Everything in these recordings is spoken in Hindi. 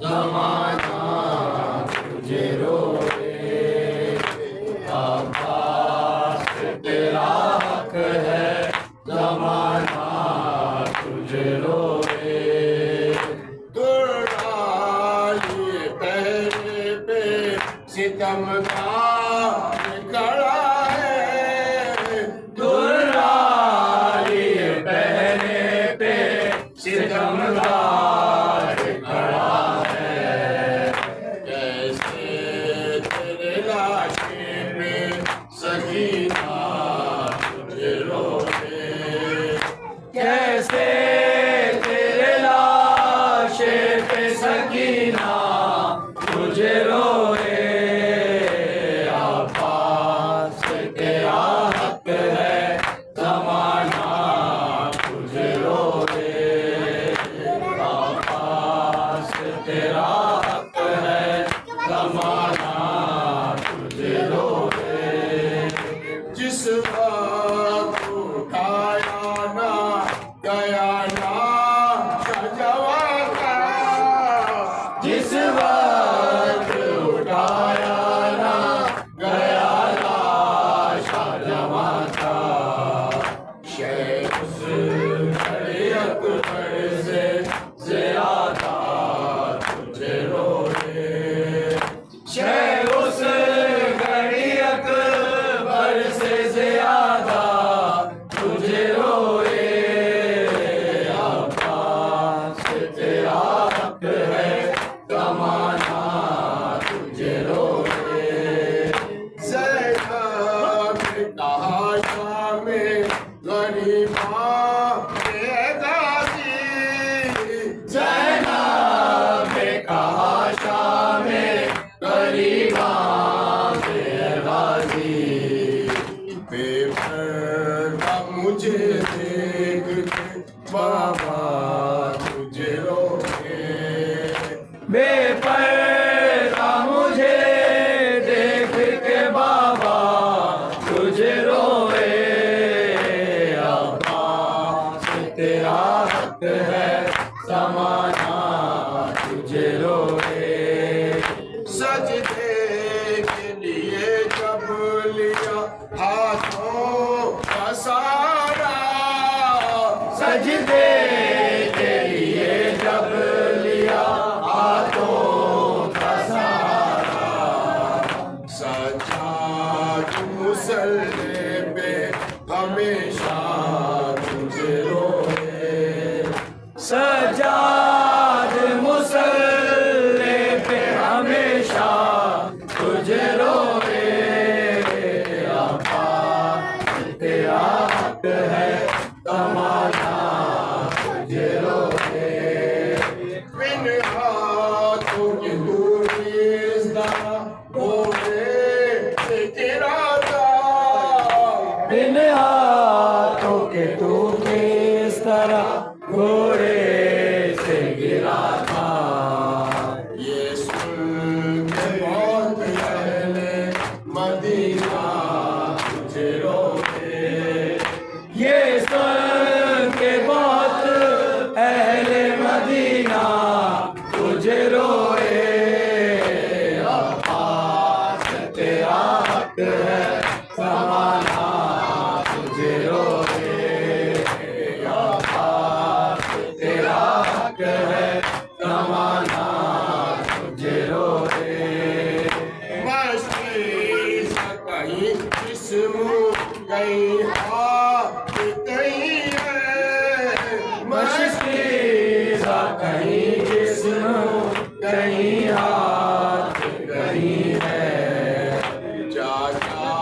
जमाना तुझे रोए। अब्बास तेरा हक है, जमाना तुझे रोए। दुर्गाली पहरे पे सितम का कड़ा है, दुर्गाली पहने पे सितमगार खड़ा है। कैसे तेरे लाशे पे सकीना तुझे रोए। कैसे तेरे लाशे पे सकीना तुझे रोए। अब्बास तेरा हक है, जमाना तुझे रोए। अब्बास तेरा हक है, जमाना तुझे रोए। जिस वक्त उठाया ना गया ना जवा का, जिस वक्त उठाया ना गया लाश जमा था, शेख उस घड़ी अकबर से ज्यादा तुझे रोए। शेख उस घड़ी अकबर से ज्यादा तुझे रोए। अब्बास तेरा हक है, जमाना तुझे रोए। ज़ैनब कहा शाम गरीबा गाजी, ज़ैनब ने कहा शाम गरीबा बेगाजी। बेपर्दा मुझे देख के बाबा तुझे रोके। बेपर्दा मुझे देख के बाबा तुझे रोए। अब्बास तेरा हक है, जमाना तुझे रोए। सजदे के लिए जब लिया हाथों का सारा, सजदे के लिए जब लिया हाथों का सहारा। सजाद मुसल्ले पे हमेशा तुझे रोए। सजाद मुसल्ले पे हमेशा तुझे रोए। अब्बास तेरा हक है, जमाना तुझे रोए। बिन हाथों की दूरी होवे तेरा था, बिन हाथों के तू किस तरह घोड़े से गिरा था। ये सुन के बहुत पहले मदीना तुझे रोके। ये सुन के बहुत अहले मदीना तुझे रोए। अब्बास तेरा हक है, जमाना तुझे रोए। अब्बास तेरा हक है, जमाना तुझे रोए। मस्ती से कहीं जिस्म कहीं हाथ कहीं है, मस्ती सा कहीं जिस्म कहीं हाथ कहीं है। जा जा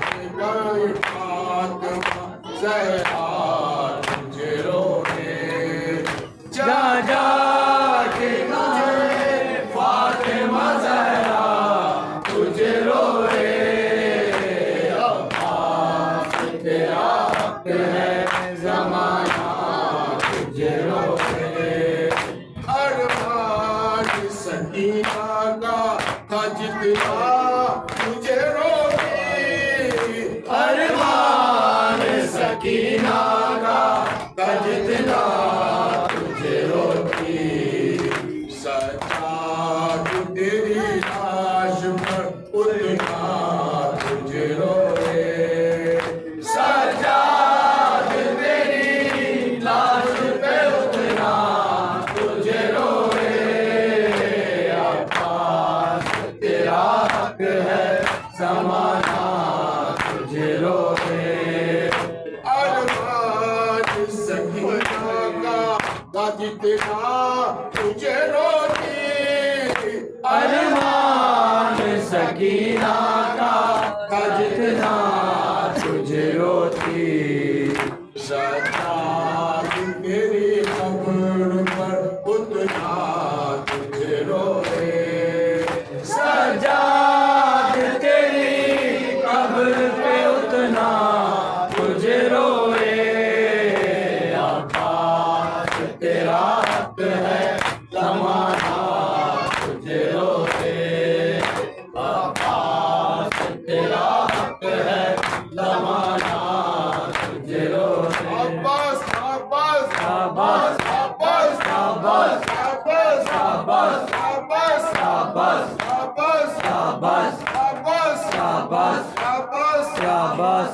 के गई फातिमा ज़हरा तुझे रोके। जा जा के तुझे फातिमा ज़हरा तुझे रोए। अब्बास तेरा हक है, जमाना तुझे रोए। अरमान सकीना का था जितना तुझे रोके। अरमान सकीना का जितना तुझे रोकी। सच सजाद तेरी लाश पर उतना तुझे रोए सजाद तेरी लाश पे उतना तुझे रोए अब्बास तेरा हक है ज़माना तुझे रोए अरमान सकीना का जितना तुझे रोती अरमान सकीना का जितना तुझे रोती सजाद तेरी कब्र पर उतना तुझे रोए सजाद तेरी कब्र पे उतना तुझे रोए अब्बास तेरा हक है ज़माना तुझे रोए अब्बास तेरा हक है ज़माना तुझे रोए अब्बास अब्बास शाबाश अब्बास शाबाश अब्बास शाबाश अब्बास शाबाश अब्बास शाबाश अब्बास शाबाश अब्बास शाबाश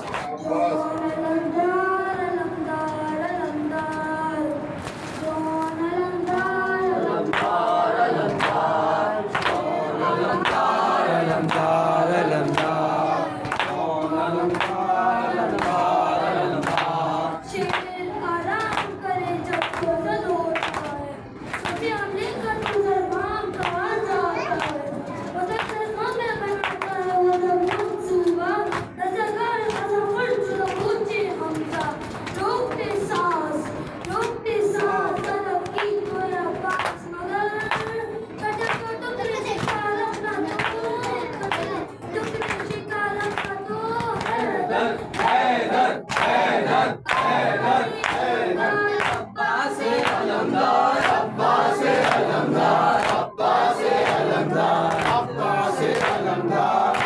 अलंकार अलंकार अब्बास अलमदार अब्बास अलमदार अब्बास अलमदार अब्बास अलमदार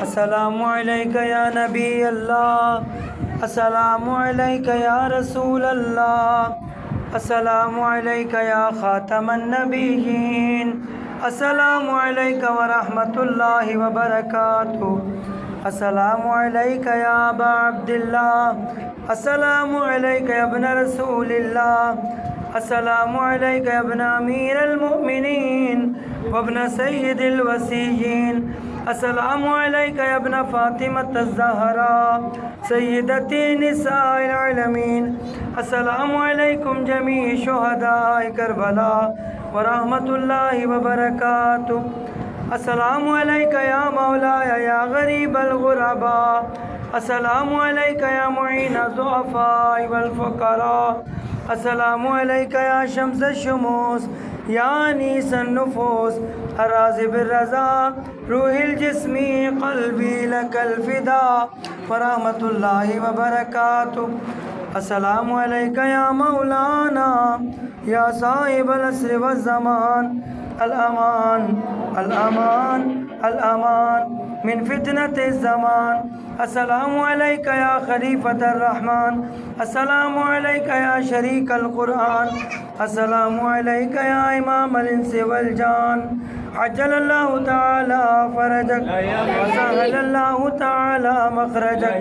अस्सलामु अलैका या नबी अल्लाह, अस्सलामु अलैका या रसूल अल्लाह, अस्सलामु अलैका या खातमन नबिय्यीन, अस्सलामु अलैका व रहमतुल्लाहि व बरकातुहू, अस्सलामु अलैका या अबा अब्दिल्लाह, अस्सलामु अलैका या इब्न रसूलिल्लाह, अस्सलामु अलैका या इब्न अमीरुल मोमिनीन व इब्न सय्यिदिल वसीय्यीन, अस्सलामु अलैका या इब्न फातिमत ज़हरा सय्यदती निसाइल आलमीन, अस्सलामु अलैकुम जमी शुहदाए करबला व रहमतुल्लाहि व बरकातुहू, अस्सलामु अलैका या मौलाया या गरीबल गुरबा, अस्सलामु अलैका या मुईन ज़ुअफ़ाए वल फ़ुक़रा, अस्सलामु अलैका या शम्स शुमूस या अनीसन नुफूस, अर्राज़िबिर रज़ा रूहिल जिस्मी क़ल्बी लकल फ़िदा व रहमतुल्लाहि व बरकातुहू, अस्सलामु अलैका या मौलाना या साहिबल अस्र व ज़मान, अल अमान अल अमान अल अमान मिन फितनतिज़ ज़मान, अस्सलामु अलैका या खलीफतर रहमान, अस्सलामु अलैका या शरीकल कुरआन, अस्सलामु अलैका या इमामल इंसि वल जान, अज्जलल्लाहु तआला फरजक व सहलल्लाहु तआला मखरजक।